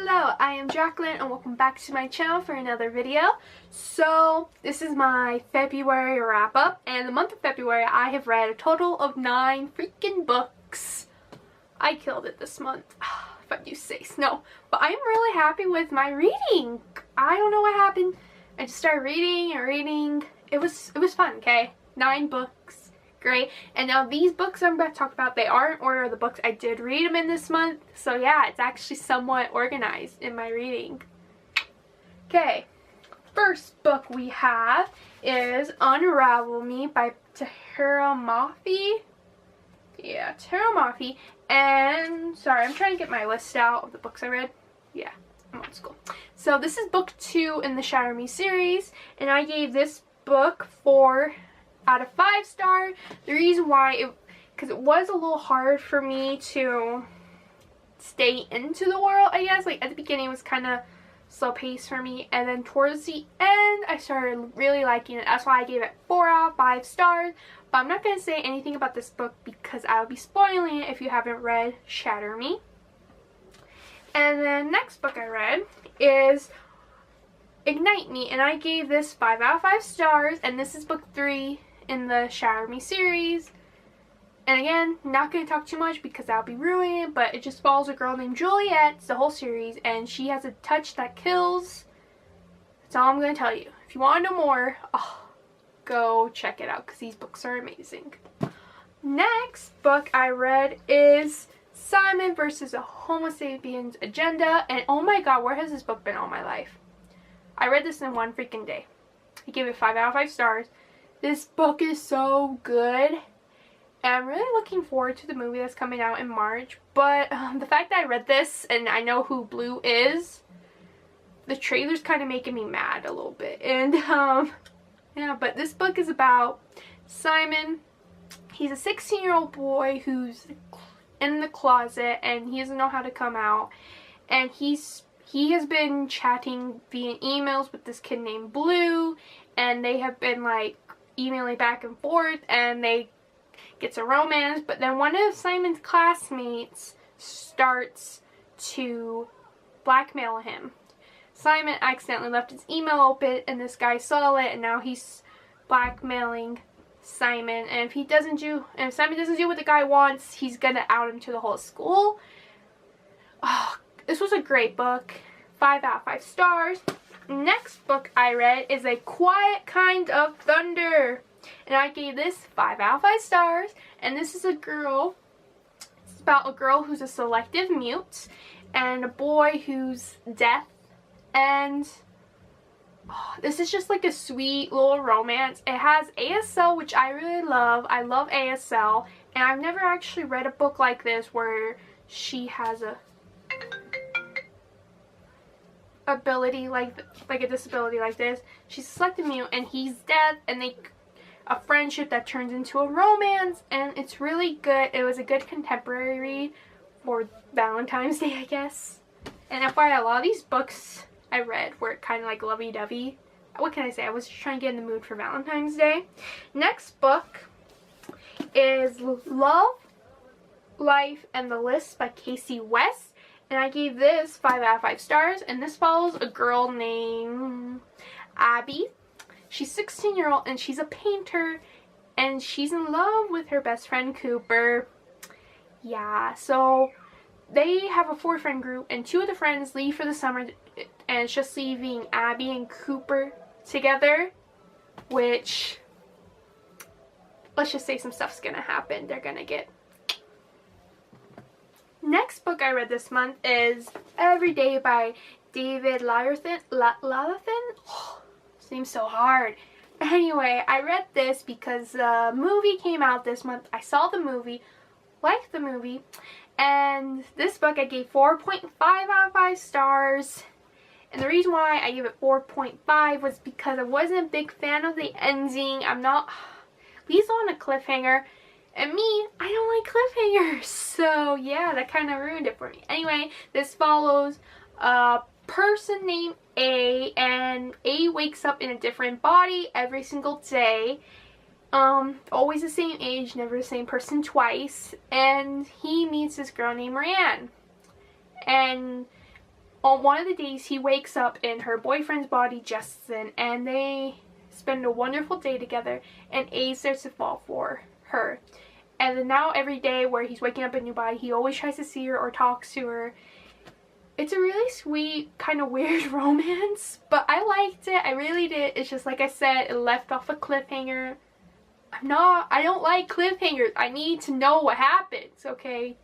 Hello, I am Jacqueline and welcome back to my channel for another video. So this is my February wrap up, and the month of February I have read a total of 9 freaking books. I killed it this month, if I do say so. But I'm really happy with my reading. I don't know what happened. I just started reading and reading. It was fun, okay? 9 books. Great. And now these books I'm about to talk about, they are in order of the books I did read them in this month. So yeah, it's actually somewhat organized in my reading. Okay, first book we have is Unravel Me by Tahira Mafi. Yeah, Tahira Mafi. And sorry, I'm trying to get my list out of the books I read. Yeah, I'm old school. So this is book 2 in the Shatter Me series, and I gave this book 4 out of 5 stars. The reason why, because it was a little hard for me to stay into the world, I guess. Like at the beginning it was kind of slow pace for me, and then towards the end I started really liking it. That's why I gave it 4 out of 5 stars. But I'm not going to say anything about this book because I will be spoiling it if you haven't read Shatter Me. And then next book I read is Ignite Me, and I gave this 5 out of 5 stars, and this is book 3 in the Shatter Me series. And again, not going to talk too much because that'll be ruining it, but it just follows a girl named Juliet, it's the whole series, and she has a touch that kills. That's all I'm going to tell you. If you want to know more, go check it out because these books are amazing. Next book I read is Simon versus a Homo Sapiens Agenda, and oh my god, where has this book been all my life? I read this in one freaking day. I gave it 5 out of 5 stars. This book is so good, and I'm really looking forward to the movie that's coming out in March. But the fact that I read this and I know who Blue is, the trailer's kind of making me mad a little bit. And yeah, but this book is about Simon. He's a 16-year-old boy who's in the closet and he doesn't know how to come out, and he has been chatting via emails with this kid named Blue, and they have been like emailing back and forth, and they get some romance. But then one of Simon's classmates starts to blackmail him. Simon accidentally left his email open, and this guy saw it, and now he's blackmailing Simon. And if Simon doesn't do what the guy wants, he's gonna out him to the whole school. This was a great book. 5 out of 5 stars. Next book I read is A Quiet Kind of Thunder, and I gave this 5 out of 5 stars. And this is it's about a girl who's a selective mute and a boy who's deaf, and this is just like a sweet little romance. It has ASL, which I really love. I love ASL, and I've never actually read a book like this where she has a ability like a disability like this. She's selective mute and he's deaf, and a friendship that turns into a romance, and it's really good. It was a good contemporary read for Valentine's Day, I guess. And FYI, a lot of these books I read were kind of like lovey-dovey. What can I say? I was just trying to get in the mood for Valentine's Day. Next book is Love, Life, and the List by Casey West. And I gave this 5 out of 5 stars, and this follows a girl named Abby. She's 16-year-old and she's a painter, and she's in love with her best friend Cooper. Yeah, so they have a 4-friend group, and 2 of the friends leave for the summer, and it's just leaving Abby and Cooper together, which, let's just say some stuff's gonna happen. They're gonna get. Next book I read this month is Every Day by David Lathan. Seems so hard. Anyway, I read this because the movie came out this month. I saw the movie, liked the movie, and this book I gave 4.5 out of 5 stars. And the reason why I gave it 4.5 was because I wasn't a big fan of the ending. Leaves on a cliffhanger. And me, I don't like cliffhangers, so yeah, that kind of ruined it for me. Anyway, this follows a person named A, and A wakes up in a different body every single day. Always the same age, never the same person twice. And he meets this girl named Marianne. And on one of the days he wakes up in her boyfriend's body, Justin, and they spend a wonderful day together, and A starts to fall for her. And then now every day where he's waking up in a new body, he always tries to see her or talks to her. It's a really sweet, kind of weird romance, but I liked it. I really did. It's just like I said, it left off a cliffhanger. I don't like cliffhangers. I need to know what happens, okay?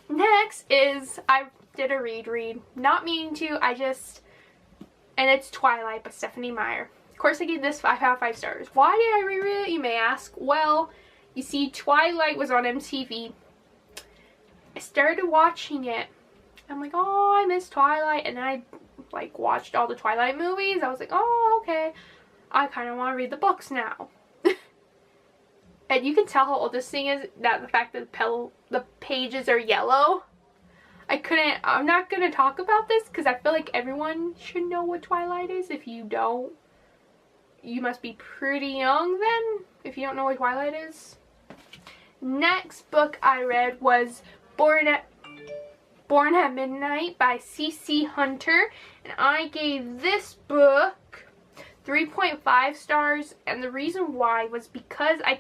Next is, I did a read. Not meaning to, and it's Twilight by Stephanie Meyer. Of course I gave this 5 out of 5 stars. Why did I reread it, you may ask? Well, you see, Twilight was on MTV. I started watching it. I'm like, oh, I miss Twilight. And then I like watched all the Twilight movies. I was like, oh, okay. I kind of want to read the books now. And you can tell how old this thing is, that the fact that the pages are yellow. I'm not going to talk about this because I feel like everyone should know what Twilight is. If you don't, you must be pretty young then, if you don't know what Twilight is. Next book I read was Born at Midnight by C.C. Hunter, and I gave this book 3.5 stars, and the reason why was because I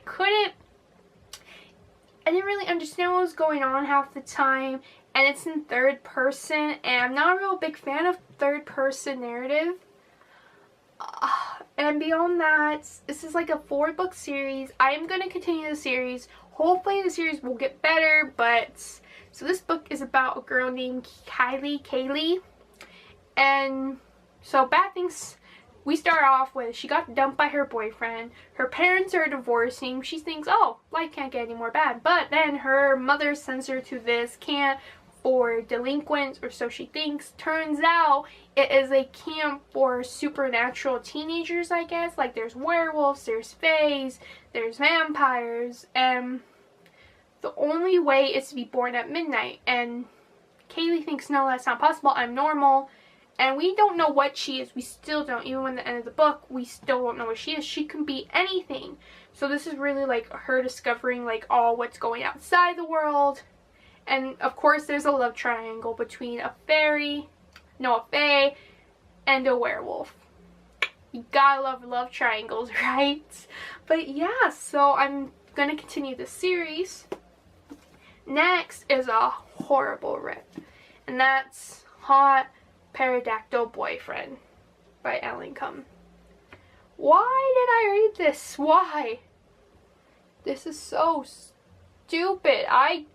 didn't really understand what was going on half the time, and it's in third person, and I'm not a real big fan of third person narrative. And beyond that, this is like a 4-book series. I am going to continue the series. Hopefully the series will get better, but so this book is about a girl named Kaylee, and so bad things. We start off with, she got dumped by her boyfriend. Her parents are divorcing. She thinks, oh, life can't get any more bad. But then her mother sends her to this camp for delinquents, or so she thinks. Turns out it is a camp for supernatural teenagers, I guess. Like there's werewolves, there's fays, there's vampires, and the only way is to be born at midnight. And Kaylee thinks, no, that's not possible. I'm normal. And we don't know what she is. We still don't. Even when the end of the book, we still don't know what she is. She can be anything. So this is really like her discovering like all what's going outside the world. And of course there's a love triangle between a fae, and a werewolf. You gotta love love triangles, right? But yeah, so I'm gonna continue the series. Next is a horrible rip. And that's Hot Pterodactyl Boyfriend by Ellen Cum. Why did I read this? Why? This is so stupid.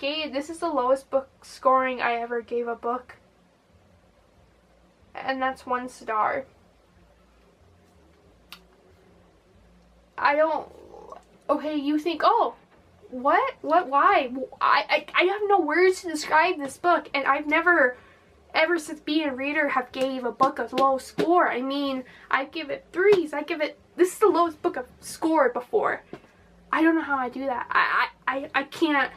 This is the lowest book scoring I ever gave a book. And that's 1 star. Okay, you think, oh, what, why? I have no words to describe this book, and I've never, ever since being a reader, have gave a book a low score. I mean, I give it 3s. This is the lowest book I've scored before. I don't know how I do that. I can't.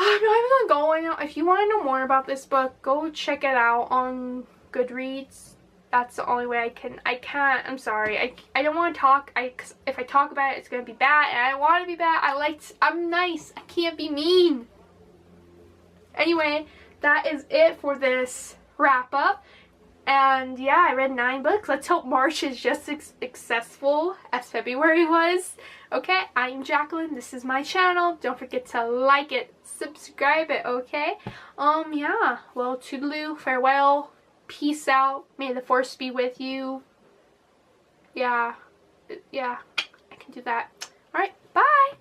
I'm not even gonna go. If you want to know more about this book, go check it out on Goodreads. That's the only way I can't. I'm sorry. I don't want to talk. Cause if I talk about it, it's gonna be bad, and I don't want to be bad. I'm nice. I can't be mean. Anyway, that is it for this wrap up. And yeah, I read 9 books. Let's hope March is just as successful as February was. Okay, I'm Jacqueline. This is my channel. Don't forget to like it, subscribe it, okay? Yeah. Well, toodaloo, farewell, peace out. May the force be with you. Yeah, I can do that. Alright, bye!